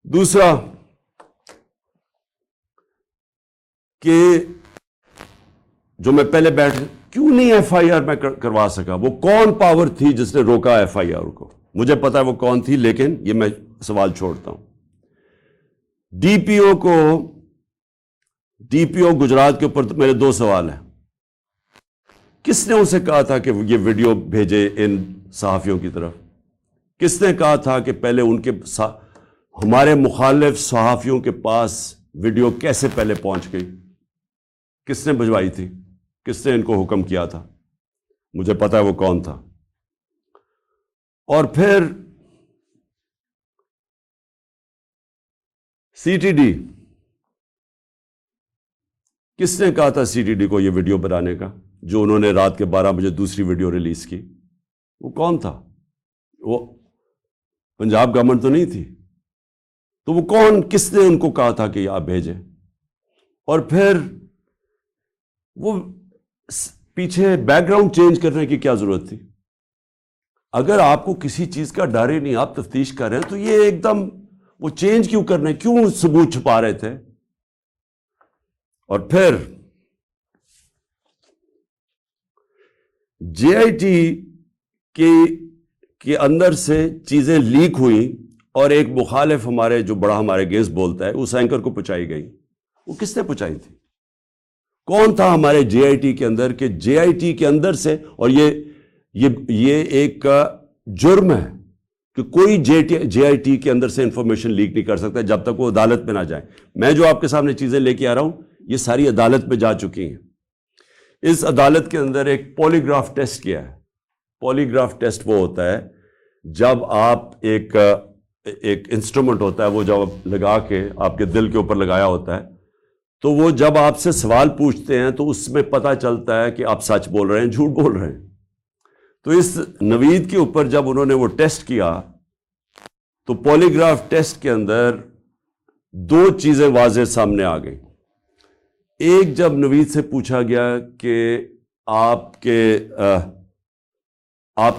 دوسرا کہ جو میں پہلے کیوں نہیں ایف آئی آر میں کروا سکا؟ وہ کون پاور تھی جس نے روکا ایف آئی آر کو؟ مجھے پتا ہے وہ کون تھی، لیکن یہ میں سوال چھوڑتا ہوں. ڈی پی او گجرات کے اوپر میرے دو سوال ہیں. کس نے اسے کہا تھا کہ یہ ویڈیو بھیجے ان صحافیوں کی طرف؟ کس نے کہا تھا کہ پہلے ان کے ہمارے مخالف صحافیوں کے پاس ویڈیو کیسے پہلے پہنچ گئی؟ کس نے بھجوائی تھی؟ کس نے ان کو حکم کیا تھا؟ مجھے پتا ہے وہ کون تھا. اور پھر سی ٹی ڈی، کس نے کہا تھا سی ٹی ڈی کو یہ ویڈیو بنانے کا جو انہوں نے رات کے 12 بجے دوسری ویڈیو ریلیز کی؟ وہ کون تھا؟ وہ پنجاب گورنمنٹ تو نہیں تھی. تو وہ کون، کس نے ان کو کہا تھا کہ آپ بھیجیں؟ اور پھر وہ پیچھے بیک گراؤنڈ چینج کرنے کی کیا ضرورت تھی؟ اگر آپ کو کسی چیز کا ڈر ہی نہیں، آپ تفتیش کر رہے ہیں، تو یہ ایک دم وہ چینج کیوں کرنے، کیوں ثبوت چھپا رہے تھے؟ اور پھر جے آئی ٹی کے اندر سے چیزیں لیک ہوئیں اور ایک مخالف ہمارے اگینسٹ بولتا ہے اس اینکر کو پہنچائی گئی. وہ کس نے پہنچائی تھی؟ کون تھا ہمارے جے آئی ٹی کے اندر کہ جے آئی ٹی کے اندر سے؟ اور یہ ایک جرم ہے کہ کوئی جے آئی ٹی کے اندر سے انفارمیشن لیک نہیں کر سکتا جب تک وہ عدالت میں نہ جائے. میں جو آپ کے سامنے چیزیں لے کے آ رہا ہوں یہ ساری عدالت میں جا چکی ہیں. اس عدالت کے اندر ایک پولی گراف ٹیسٹ کیا ہے. پولی گراف ٹیسٹ وہ ہوتا ہے جب آپ ایک انسٹرومنٹ ہوتا ہے وہ جب لگا کے آپ کے دل کے اوپر لگایا ہوتا ہے، تو وہ جب آپ سے سوال پوچھتے ہیں تو اس میں پتہ چلتا ہے کہ آپ سچ بول رہے ہیں جھوٹ بول رہے ہیں. تو اس نوید کے اوپر جب انہوں نے وہ ٹیسٹ کیا تو پولی گراف ٹیسٹ کے اندر دو چیزیں واضح سامنے آ گئیں. ایک، جب نوید سے پوچھا گیا کہ آپ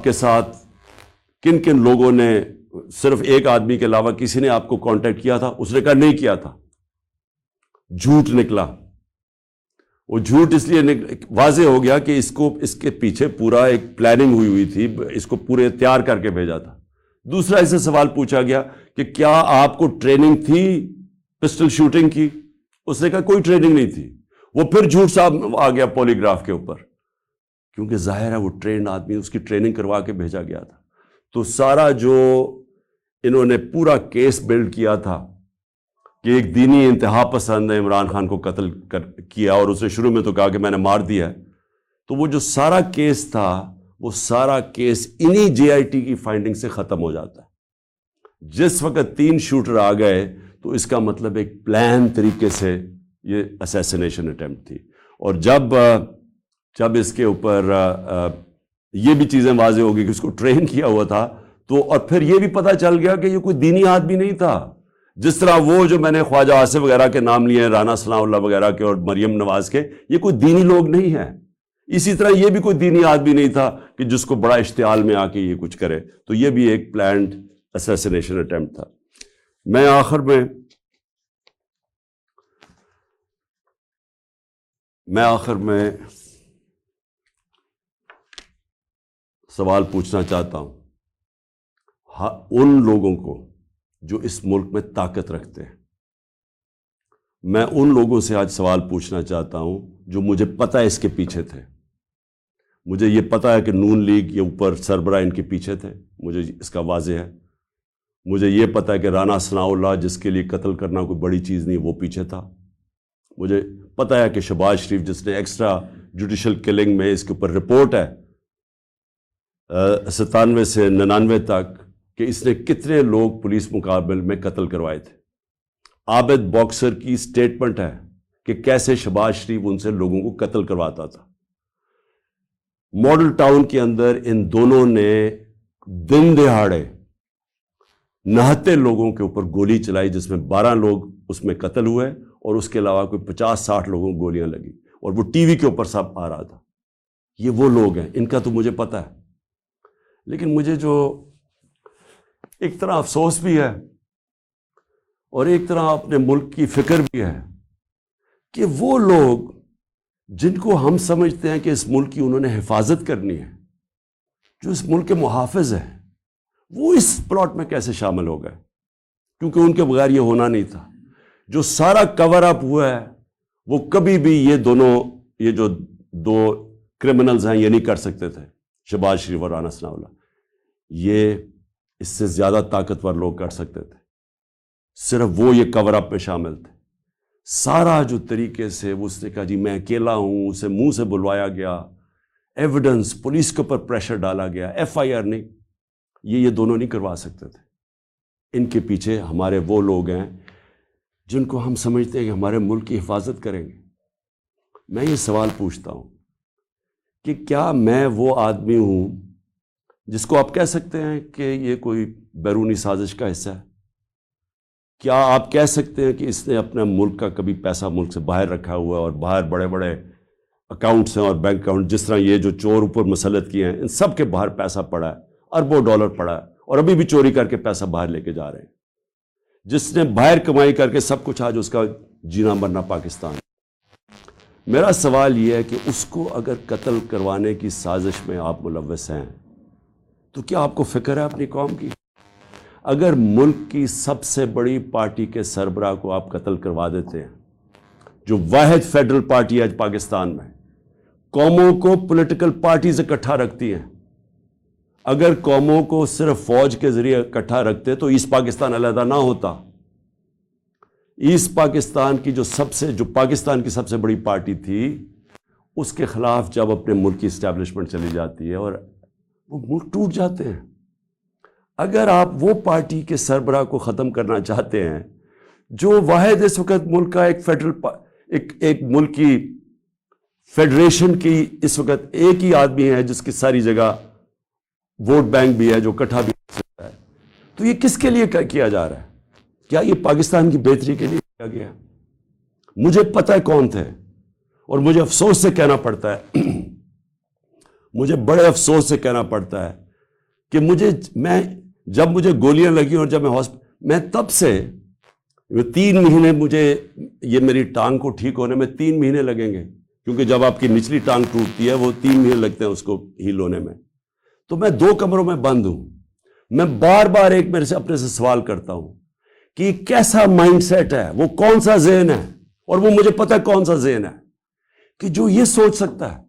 کے ساتھ کن کن لوگوں نے، صرف ایک آدمی کے علاوہ کسی نے آپ کو کانٹیکٹ کیا تھا؟ اس نے کہا نہیں کیا تھا. جھوٹ نکلا. وہ جھوٹ اس لیے واضح ہو گیا کہ اس کے پیچھے پورا ایک پلاننگ ہوئی تھی، اس کو پورے تیار کر کے بھیجا تھا. دوسرا، اسے سوال پوچھا گیا کہ کیا آپ کو ٹریننگ تھی پسٹل شوٹنگ کی؟ اس نے کہا کوئی ٹریننگ نہیں تھی. وہ پھر جھوٹ صاحب آ گیا پولی گراف کے اوپر، کیونکہ ظاہر ہے وہ ٹرینڈ آدمی، اس کی ٹریننگ کروا کے بھیجا گیا تھا. تو سارا جو انہوں نے پورا کیس بلڈ کیا تھا کہ ایک دینی انتہا پسند نے عمران خان کو قتل کیا اور اسے شروع میں تو کہا کہ میں نے مار دیا ہے، تو وہ جو سارا کیس تھا وہ سارا کیس انہی جے آئی ٹی کی فائنڈنگ سے ختم ہو جاتا ہے. جس وقت 3 شوٹر آ گئے تو اس کا مطلب ایک پلان طریقے سے یہ اسیسینیشن اٹیمپٹ تھی. اور جب اس کے اوپر یہ بھی چیزیں واضح ہو گئی کہ اس کو ٹرین کیا ہوا تھا، تو اور پھر یہ بھی پتہ چل گیا کہ یہ کوئی دینی آدمی نہیں تھا. جس طرح وہ جو میں نے خواجہ آصف وغیرہ کے نام لیے ہیں، رانا ثناء اللہ وغیرہ کے اور مریم نواز کے، یہ کوئی دینی لوگ نہیں ہیں. اسی طرح یہ بھی کوئی دینی آدمی نہیں تھا کہ جس کو بڑا اشتعال میں آ کے یہ کچھ کرے، تو یہ بھی ایک پلانڈ اسیسینیشن اٹیمپٹ تھا۔ میں آخر میں سوال پوچھنا چاہتا ہوں ان لوگوں کو جو اس ملک میں طاقت رکھتے ہیں۔ میں ان لوگوں سے آج سوال پوچھنا چاہتا ہوں جو مجھے پتہ ہے اس کے پیچھے تھے۔ مجھے یہ پتہ ہے کہ نون لیگ یہ اوپر سربراہ ان کے پیچھے تھے، مجھے اس کا واضح ہے۔ مجھے یہ پتہ ہے کہ رانا ثناء اللہ جس کے لیے قتل کرنا کوئی بڑی چیز نہیں، وہ پیچھے تھا۔ مجھے پتہ ہے کہ شہباز شریف جس نے ایکسٹرا جوڈیشل کلنگ میں اس کے اوپر رپورٹ ہے 97 سے 99 تک کہ اس نے کتنے لوگ پولیس مقابل میں قتل کروائے تھے۔ عابد باکسر کی سٹیٹمنٹ ہے کہ کیسے شہباز شریف ان سے لوگوں کو قتل کرواتا تھا۔ ماڈل ٹاؤن کے اندر ان دونوں نے دن دہاڑے نہتے لوگوں کے اوپر گولی چلائی، جس میں 12 لوگ اس میں قتل ہوئے اور اس کے علاوہ کوئی 50-60 لوگوں کو گولیاں لگی، اور وہ ٹی وی کے اوپر سب آ رہا تھا۔ یہ وہ لوگ ہیں، ان کا تو مجھے پتہ ہے، لیکن مجھے جو ایک طرح افسوس بھی ہے اور ایک طرح اپنے ملک کی فکر بھی ہے کہ وہ لوگ جن کو ہم سمجھتے ہیں کہ اس ملک کی انہوں نے حفاظت کرنی ہے، جو اس ملک کے محافظ ہیں، وہ اس پلاٹ میں کیسے شامل ہو گئے؟ کیونکہ ان کے بغیر یہ ہونا نہیں تھا۔ جو سارا کور اپ ہوا ہے وہ کبھی بھی یہ جو دو کرمنلز ہیں یہ نہیں کر سکتے تھے، شہباز شریف اور رانا ثناء اللہ۔ یہ اس سے زیادہ طاقتور لوگ کر سکتے تھے، صرف وہ یہ کور اپ میں شامل تھے۔ سارا جو طریقے سے اس نے کہا جی میں اکیلا ہوں، اسے منہ سے بلوایا گیا، ایویڈنس پولیس کے اوپر پریشر ڈالا گیا، FIR نہیں، یہ دونوں نہیں کروا سکتے تھے۔ ان کے پیچھے ہمارے وہ لوگ ہیں جن کو ہم سمجھتے ہیں کہ ہمارے ملک کی حفاظت کریں گے۔ میں یہ سوال پوچھتا ہوں کہ کیا میں وہ آدمی ہوں جس کو آپ کہہ سکتے ہیں کہ یہ کوئی بیرونی سازش کا حصہ ہے؟ کیا آپ کہہ سکتے ہیں کہ اس نے اپنا ملک کا کبھی پیسہ ملک سے باہر رکھا ہوا ہے اور باہر بڑے بڑے اکاؤنٹس ہیں اور بینک اکاؤنٹ، جس طرح یہ جو چور اوپر مسلط کیے ہیں ان سب کے باہر پیسہ پڑا ہے، اربوں ڈالر پڑا ہے، اور ابھی بھی چوری کر کے پیسہ باہر لے کے جا رہے ہیں؟ جس نے باہر کمائی کر کے سب کچھ، آج اس کا جینا مرنا پاکستان۔ میرا سوال یہ ہے کہ اس کو اگر قتل کروانے کی سازش میں آپ ملوث ہیں تو کیا آپ کو فکر ہے اپنی قوم کی؟ اگر ملک کی سب سے بڑی پارٹی کے سربراہ کو آپ قتل کروا دیتے ہیں، جو واحد فیڈرل پارٹی ہے آج پاکستان میں، قوموں کو پولیٹیکل پارٹیز اکٹھا رکھتی ہیں، اگر قوموں کو صرف فوج کے ذریعے اکٹھا رکھتے تو ایسٹ پاکستان علیحدہ نہ ہوتا۔ ایسٹ پاکستان کی جو پاکستان کی سب سے بڑی پارٹی تھی، اس کے خلاف جب اپنے ملک کی اسٹیبلشمنٹ چلی جاتی ہے اور وہ ملک ٹوٹ جاتے ہیں۔ اگر آپ وہ پارٹی کے سربراہ کو ختم کرنا چاہتے ہیں جو واحد اس وقت ملک کا ایک ملک کی فیڈریشن کی اس وقت ایک ہی آدمی ہے جس کی ساری جگہ ووٹ بینک بھی ہے، جو اکٹھا بھی کر سکتا ہے، تو یہ کس کے لیے کیا جا رہا ہے؟ کیا یہ پاکستان کی بہتری کے لیے کیا گیا؟ مجھے پتہ ہے کون تھے، اور مجھے افسوس سے کہنا پڑتا ہے مجھے بڑے افسوس سے کہنا پڑتا ہے کہ جب مجھے گولیاں لگی اور جب میں تب سے 3 مہینے، یہ میری ٹانگ کو ٹھیک ہونے میں 3 مہینے لگیں گے، کیونکہ جب آپ کی نچلی ٹانگ ٹوٹتی ہے وہ 3 مہینے لگتے ہیں اس کو ہیل ہونے میں۔ تو میں 2 کمروں میں بند ہوں۔ میں بار بار اپنے سے سوال کرتا ہوں کہ کیسا مائنڈ سیٹ ہے، وہ کون سا ذہن ہے، اور وہ مجھے پتہ ہے کون سا ذہن ہے کہ جو یہ سوچ سکتا ہے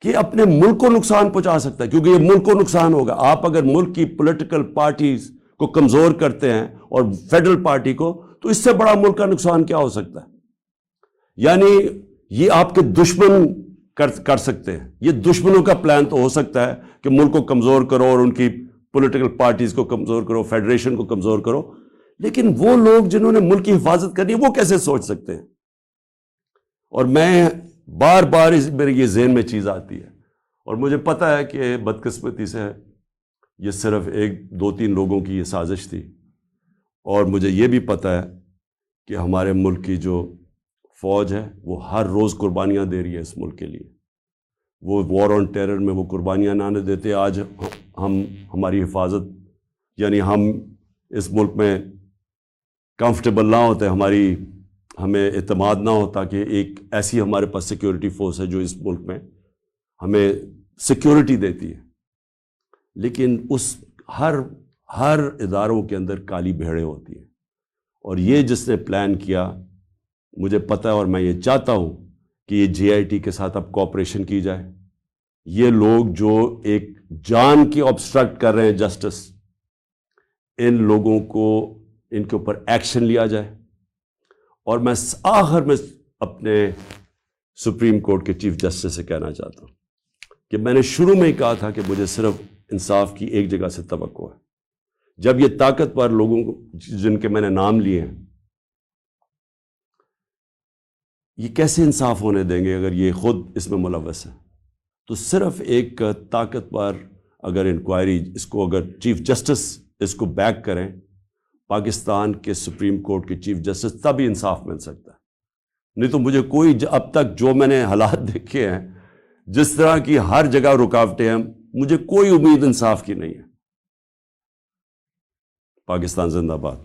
کہ اپنے ملک کو نقصان پہنچا سکتا ہے، کیونکہ یہ ملک کو نقصان ہوگا۔ آپ اگر ملک کی پولیٹیکل پارٹیز کو کمزور کرتے ہیں اور فیڈرل پارٹی کو، تو اس سے بڑا ملک کا نقصان کیا ہو سکتا ہے؟ یعنی یہ آپ کے دشمن کر سکتے ہیں، یہ دشمنوں کا پلان تو ہو سکتا ہے کہ ملک کو کمزور کرو اور ان کی پولیٹیکل پارٹیز کو کمزور کرو، فیڈریشن کو کمزور کرو، لیکن وہ لوگ جنہوں نے ملک کی حفاظت کرنی ہے وہ کیسے سوچ سکتے ہیں؟ اور میں بار بار میرے یہ ذہن میں چیز آتی ہے، اور مجھے پتہ ہے کہ بدقسمتی سے یہ صرف 1-2-3 لوگوں کی یہ سازش تھی، اور مجھے یہ بھی پتہ ہے کہ ہمارے ملک کی جو فوج ہے وہ ہر روز قربانیاں دے رہی ہے اس ملک کے لیے۔ وہ وار آن ٹیرر میں وہ قربانیاں نہ دیتے، آج ہماری حفاظت، یعنی ہم اس ملک میں کمفرٹیبل نہ ہوتے، ہمیں اعتماد نہ ہوتا کہ ایک ایسی ہمارے پاس سیکیورٹی فورس ہے جو اس ملک میں ہمیں سیکیورٹی دیتی ہے، لیکن اس ہر اداروں کے اندر کالی بھیڑیں ہوتی ہیں، اور یہ جس نے پلان کیا، مجھے پتہ ہے اور میں یہ چاہتا ہوں کہ یہ جے آئی ٹی کے ساتھ اب کوآپریشن کی جائے. یہ لوگ جو ایک جان کی آبسٹرکٹ کر رہے ہیں جسٹس، ان لوگوں کو ان کے اوپر ایکشن لیا جائے. اور میں آخر میں اپنے سپریم کورٹ کے چیف جسٹس سے کہنا چاہتا ہوں کہ میں نے شروع میں ہی کہا تھا کہ مجھے صرف انصاف کی ایک جگہ سے توقع ہے. جب یہ طاقتور لوگوں کو جن کے میں نے نام لیے ہیں، یہ کیسے انصاف ہونے دیں گے اگر یہ خود اس میں ملوث ہے؟ تو صرف ایک طاقتور اگر انکوائری، اس کو اگر چیف جسٹس اس کو بیک کریں، پاکستان کے سپریم کورٹ کے چیف جسٹس، تب ہی انصاف مل سکتا ہے. نہیں تو مجھے کوئی اب تک جو میں نے حالات دیکھے ہیں، جس طرح کی ہر جگہ رکاوٹیں ہیں، مجھے کوئی امید انصاف کی نہیں ہے. پاکستان زندہ باد.